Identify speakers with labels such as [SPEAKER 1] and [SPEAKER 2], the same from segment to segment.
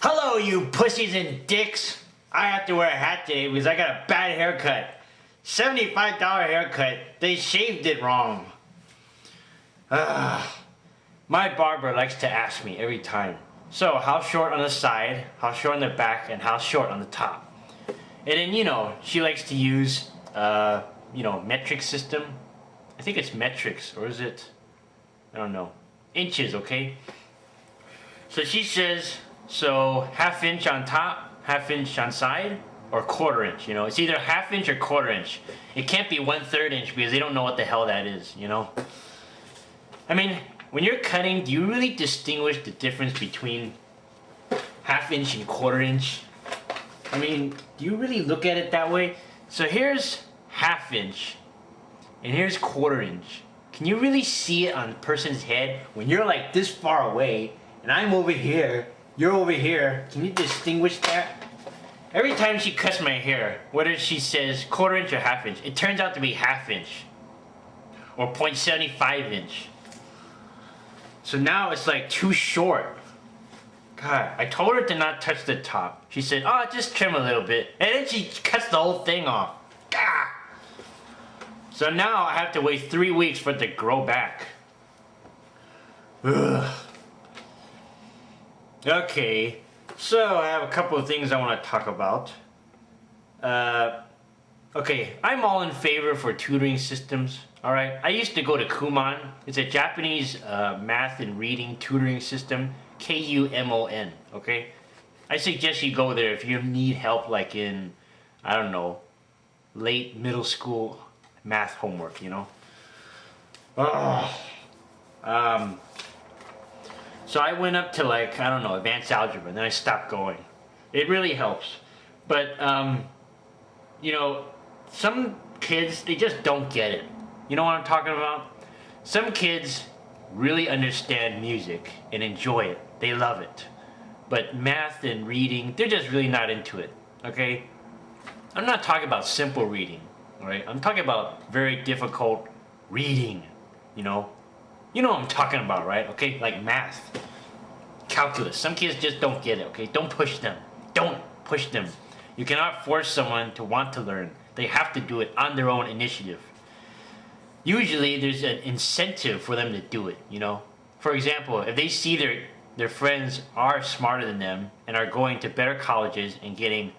[SPEAKER 1] Hello, you pussies and dicks. I have to wear a hat today because I got a bad haircut. $75 haircut. They shaved it wrong. My barber likes to ask me every time. So, how short on the side, how short on the back, and how short on the top? And then, she likes to use, metric system. I think it's metrics, or is it? I don't know. Inches, okay? So she says, so half inch on top, half inch on side, or quarter inch, It's either half inch or quarter inch. It can't be 1/3 inch because they don't know what the hell that is, I mean, when you're cutting, do you really distinguish the difference between half inch and quarter inch? I mean, do you really look at it that way? So here's half inch, and here's quarter inch. Can you really see it on a person's head when you're like this far away, and I'm over here, you're over here? Can you distinguish that? Every time she cuts my hair, whether she says quarter inch or half inch, it turns out to be half inch. Or 0.75 inch. So now it's like too short. God, I told her to not touch the top. She said, oh, just trim a little bit. And then she cuts the whole thing off. Gah! So now I have to wait 3 weeks for it to grow back. Ugh. Okay, so I have a couple of things I want to talk about. Okay, I'm all in favor for tutoring systems. Alright, I used to go to Kumon. It's a Japanese math and reading tutoring system. Kumon, okay? I suggest you go there if you need help like in, I don't know, late middle school math homework, So I went up to like, I don't know, advanced algebra, and then I stopped going. It really helps. But, some kids, they just don't get it. You know what I'm talking about? Some kids really understand music and enjoy it. They love it. But math and reading, they're just really not into it, okay? I'm not talking about simple reading, alright? I'm talking about very difficult reading, You know what I'm talking about, right? Okay, like math, calculus. Some kids just don't get it, okay? Don't push them. Don't push them. You cannot force someone to want to learn. They have to do it on their own initiative. Usually, there's an incentive for them to do it, For example, if they see their friends are smarter than them and are going to better colleges and getting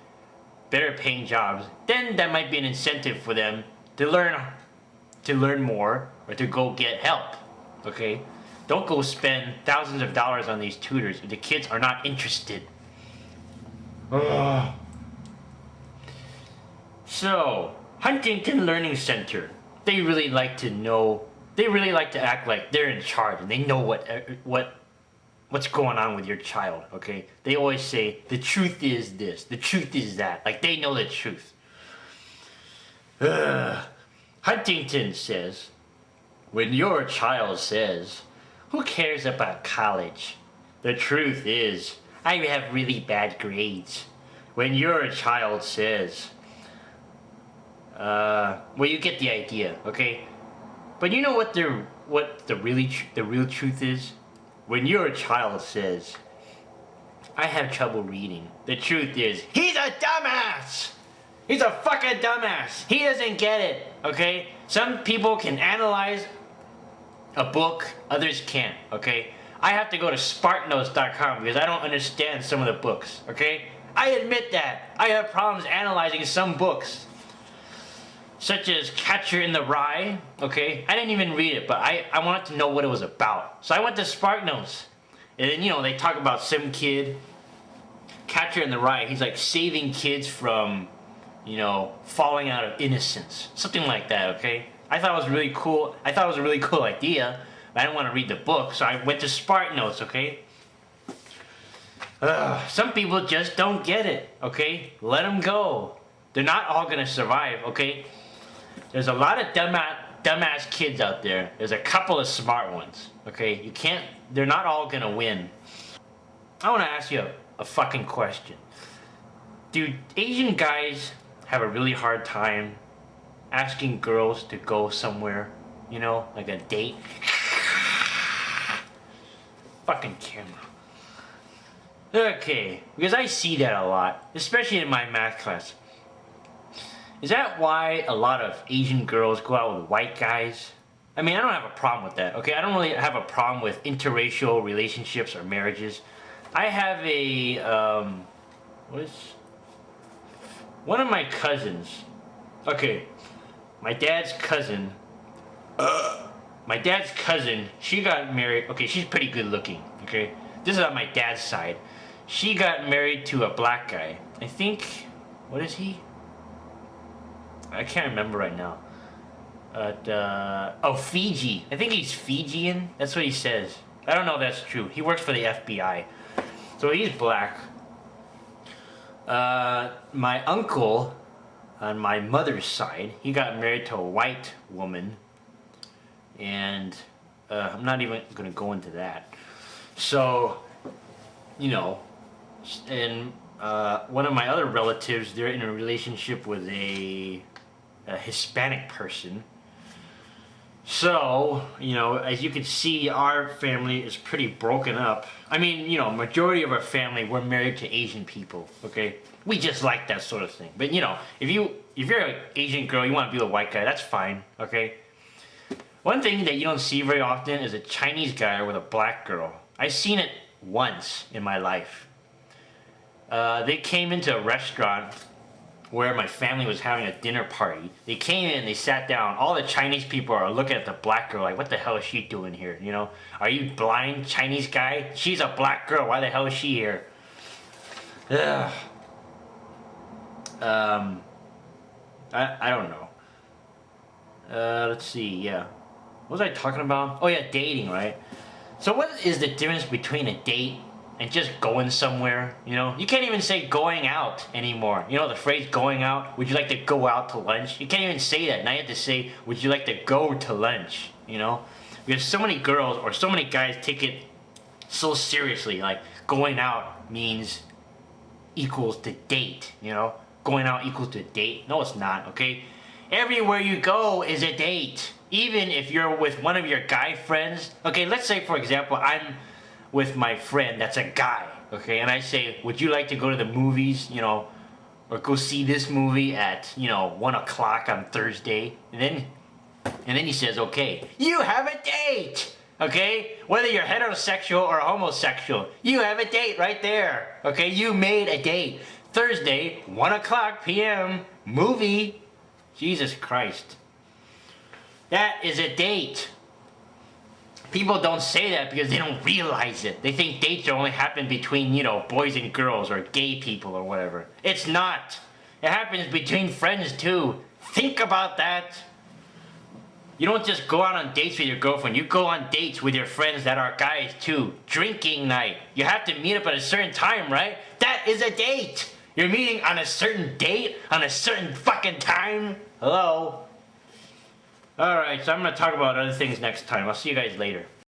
[SPEAKER 1] better paying jobs, then that might be an incentive for them to learn more or to go get help. Okay? Don't go spend thousands of dollars on these tutors if the kids are not interested. Ugh. So, Huntington Learning Center. They really like to act like they're in charge and they know what's going on with your child, okay? They always say, the truth is this, the truth is that. Like they know the truth. Huntington says, when your child says, who cares about college? The truth is, I have really bad grades. When your child says, well, you get the idea, okay? But you know what the real truth is? When your child says, I have trouble reading, the truth is, he's a dumbass! He's a fucking dumbass! He doesn't get it, okay? Some people can analyze a book, others can't, okay? I have to go to SparkNotes.com because I don't understand some of the books, okay? I admit that. I have problems analyzing some books. Such as Catcher in the Rye, okay? I didn't even read it, but I wanted to know what it was about. So I went to SparkNotes. And then, they talk about some kid, Catcher in the Rye, he's like saving kids from, falling out of innocence. Something like that, okay? I thought it was really cool. I thought it was a really cool idea, but I didn't want to read the book, so I went to SparkNotes, okay? Some people just don't get it, okay? Let them go. They're not all gonna survive, okay? There's a lot of dumbass kids out there. There's a couple of smart ones, okay? They're not all gonna win. I wanna ask you a fucking question. Do Asian guys have a really hard time asking girls to go somewhere, like a date? Fucking camera. Okay, because I see that a lot, especially in my math class. Is that why a lot of Asian girls go out with white guys? I mean, I don't have a problem with that, okay? I don't really have a problem with interracial relationships or marriages. I have a, what is... One of my cousins, okay, my dad's cousin, she got married, okay, she's pretty good looking, okay? This is on my dad's side. She got married to a black guy. I think, what is he? I can't remember right now. Oh, Fiji. I think he's Fijian. That's what he says. I don't know if that's true. He works for the FBI. So he's black. My uncle, on my mother's side, he got married to a white woman. And I'm not even going to go into that. So, you know, and one of my other relatives, they're in a relationship with a Hispanic person. So, you know, as you can see, our family is pretty broken up. I mean, you know, majority of our family, we're married to Asian people, okay? We just like that sort of thing. But, you know, if you're an Asian girl, you want to be with a white guy, that's fine, okay? One thing that you don't see very often is a Chinese guy with a black girl. I've seen it once in my life. They came into a restaurant where my family was having a dinner party. They came in, they sat down. All the Chinese people are looking at the black girl like, what the hell is she doing here? You know, are you blind, Chinese guy? She's a black girl. Why the hell is she here? Ugh. I don't know. Let's see, yeah. What was I talking about? Oh yeah, dating, right? So what is the difference between a date and just going somewhere, you know? You can't even say going out anymore. You know the phrase going out? Would you like to go out to lunch? You can't even say that. Now you have to say, would you like to go to lunch, you know? Because so many girls or so many guys take it so seriously. Like, going out means equals to date, you know? Going out equals to date. No, it's not, okay? Everywhere you go is a date. Even if you're with one of your guy friends. Okay, let's say, for example, I'm with my friend that's a guy, okay, and I say, would you like to go to the movies, you know, or go see this movie at, you know, 1 o'clock on Thursday, and then he says, okay, you have a date, okay, whether you're heterosexual or homosexual, you have a date right there, okay, you made a date, Thursday, 1 o'clock p.m., movie, Jesus Christ, that is a date. People don't say that because they don't realize it. They think dates only happen between, you know, boys and girls or gay people or whatever. It's not. It happens between friends too. Think about that. You don't just go out on dates with your girlfriend. You go on dates with your friends that are guys too. Drinking night. You have to meet up at a certain time, right? That is a date. You're meeting on a certain date, on a certain fucking time. Hello? Alright, so I'm going to talk about other things next time. I'll see you guys later.